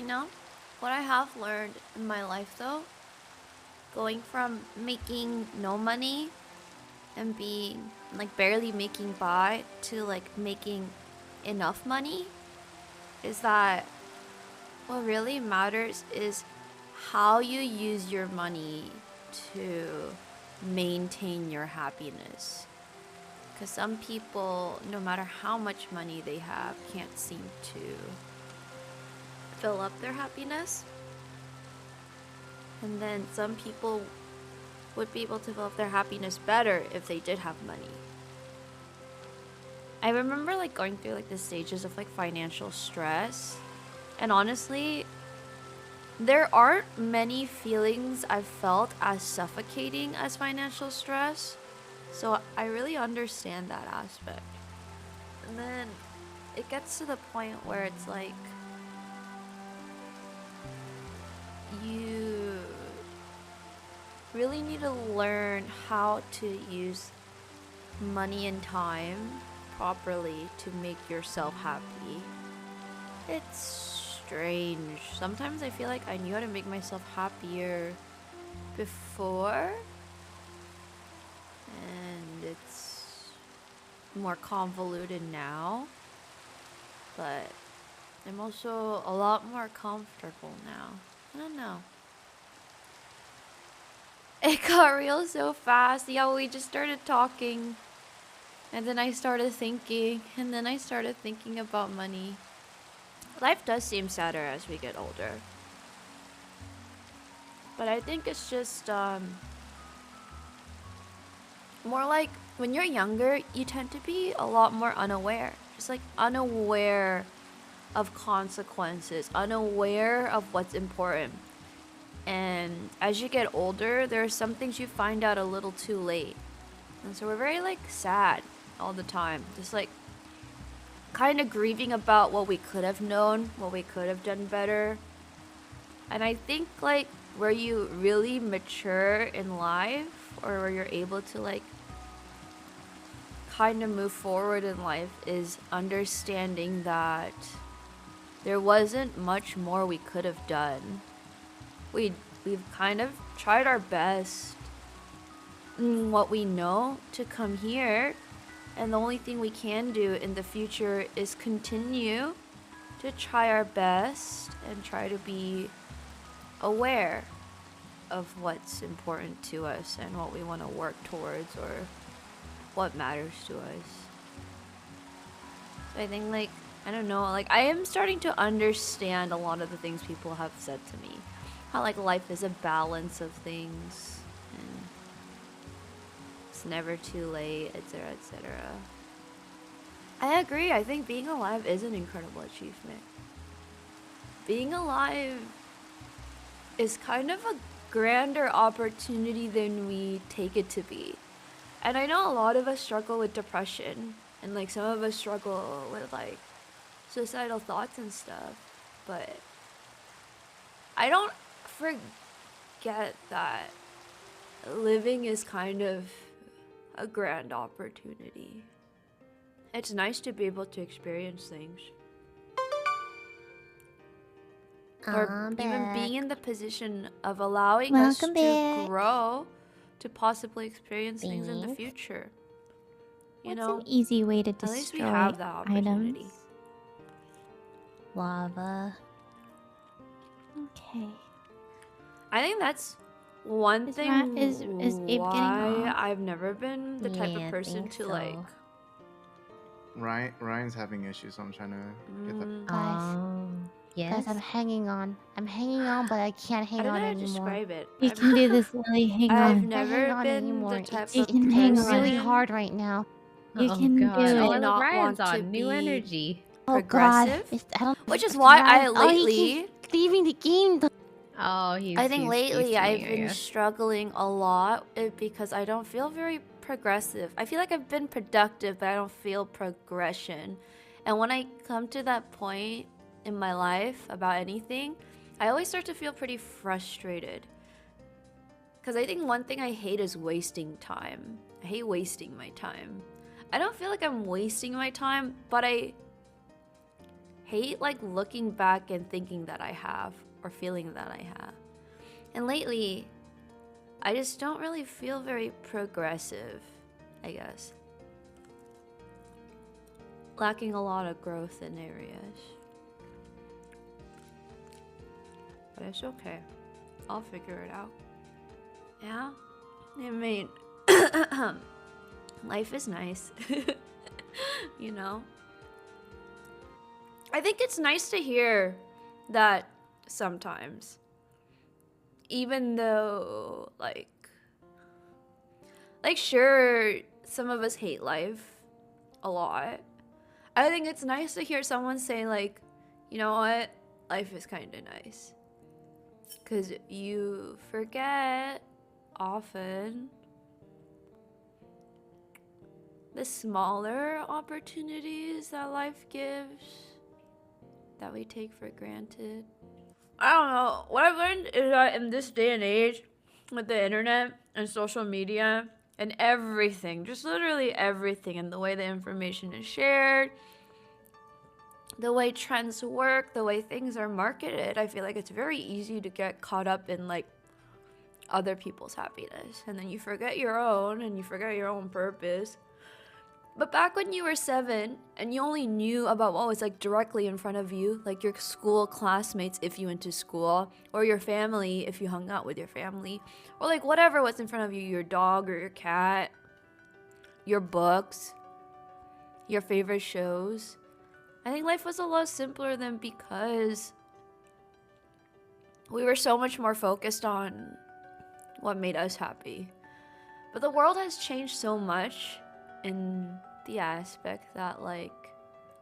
You know, what I have learned in my life though, going from making no money and being like barely making by to like making enough money, is that what really matters is how you use your money to maintain your happiness. Because some people, no matter how much money they have, can't seem to fill up their happiness. And then some people would be able to fill up their happiness better if they did have money. I remember like going through like the stages of like financial stress. And honestly, there aren't many feelings I've felt as suffocating as financial stress. So I really understand that aspect. And then it gets to the point where it's like you really need to learn how to use money and time properly to make yourself happy. It's strange. Sometimes I feel like I knew how to make myself happier before, and it's more convoluted now, but I'm also a lot more comfortable now. I don't know. It got real so fast. Yeah, we just started talking, and then I started thinking, and then I started thinking about money. Life does seem sadder as we get older, but I think it's just more like when you're younger, you tend to be a lot more unaware. Just like unaware of consequences, unaware of what's important. And as you get older, there are some things you find out a little too late. And so we're very like sad all the time. Just like kind of grieving about what we could have known, what we could have done better. And I think like where you really mature in life, or where you're able to like kind of move forward in life, is understanding that there wasn't much more we could have done. We've kind of tried our best in what we know to come here, and the only thing we can do in the future is continue to try our best and try to be aware of what's important to us and what we want to work towards, or what matters to us. So I think like, I don't know, like I am starting to understand a lot of the things people have said to me. How like life is a balance of things, and it's never too late, etc., etc. I agree. I think being alive is an incredible achievement. Being alive is kind of a grander opportunity than we take it to be. And I know a lot of us struggle with depression, and like some of us struggle with like suicidal thoughts and stuff, but I don't forget that living is kind of a grand opportunity. It's nice to be able to experience things. Or even being in the position of allowing us to grow, to possibly experience things in the future. You know, an easy way to destroy at least we have that opportunity. items. Lava. Okay. I think that's one thing Is Abe getting why off? I've never been the type Yeah, of I person think to so. like. Ryan's having issues, so I'm trying to get that. Guys, Yes. I'm hanging on. I'm hanging on, but I can't I hang don't on know how to anymore. describe it. You can do this, Lily. Hang I've on. never Hang on been anymore. the type You of can hang on. person Really hard right now. You Oh can god. do Oh, it. not Ryan's want to on new be energy. progressive, Oh God. I don't. which is why I Oh, he lately. keeps leaving the game. Oh, I think he's lately I've feasting, I been guess. struggling a lot because I don't feel very progressive. I feel like I've been productive, but I don't feel progression. And when I come to that point in my life about anything, I always start to feel pretty frustrated. Because I think one thing I hate is wasting time. I hate wasting my time. I don't feel like I'm wasting my time, but hate like looking back and thinking that I have or feeling that I have. And lately, I just don't really feel very progressive, I guess. Lacking a lot of growth in areas. But it's okay. I'll figure it out. Yeah? I mean, life is nice. You know? I think it's nice to hear that sometimes. Even though, like sure, some of us hate life a lot. I think it's nice to hear someone say, like, you know what? Life is kind of nice. Because you forget often the smaller opportunities that life gives that we take for granted. I don't know. What I've learned is that in this day and age, with the internet and social media and everything, just literally everything, and the way the information is shared, the way trends work, the way things are marketed, I feel like it's very easy to get caught up in like other people's happiness, and then you forget your own, and you forget your own purpose. But back when you were 7 and you only knew about what was like directly in front of you, like your school classmates if you went to school, or your family if you hung out with your family, or like whatever was in front of you, your dog or your cat, your books, your favorite shows. I think life was a lot simpler then because we were so much more focused on what made us happy. But the world has changed so much in the aspect that like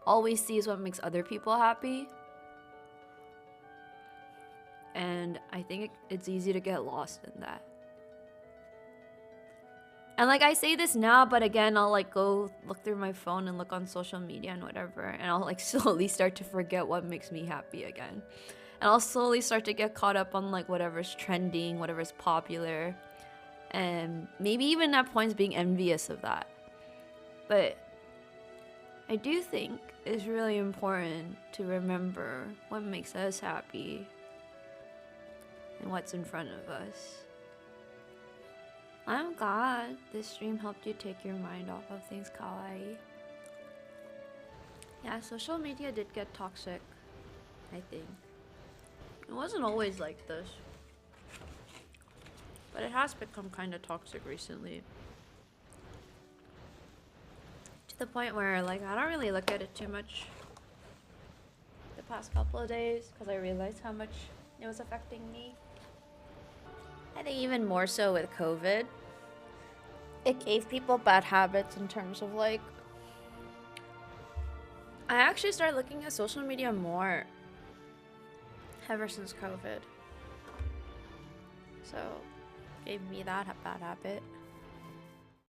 all we see is what makes other people happy, and I think it's easy to get lost in that. And like I say this now, but again, I'll like go look through my phone and look on social media and whatever, and I'll like slowly start to forget what makes me happy again, and I'll slowly start to get caught up on like whatever's trending, whatever's popular, and maybe even at points being envious of that. But I do think it's really important to remember what makes us happy and what's in front of us. I'm glad this stream helped you take your mind off of things kawaii. Yeah, social media did get toxic, I think. It wasn't always like this, but it has become kind of toxic recently. To the point where, like, I don't really look at it too much the past couple of days because I realized how much it was affecting me. I think even more so with COVID. It gave people bad habits in terms of, like, I actually started looking at social media more ever since COVID. So, gave me that bad habit.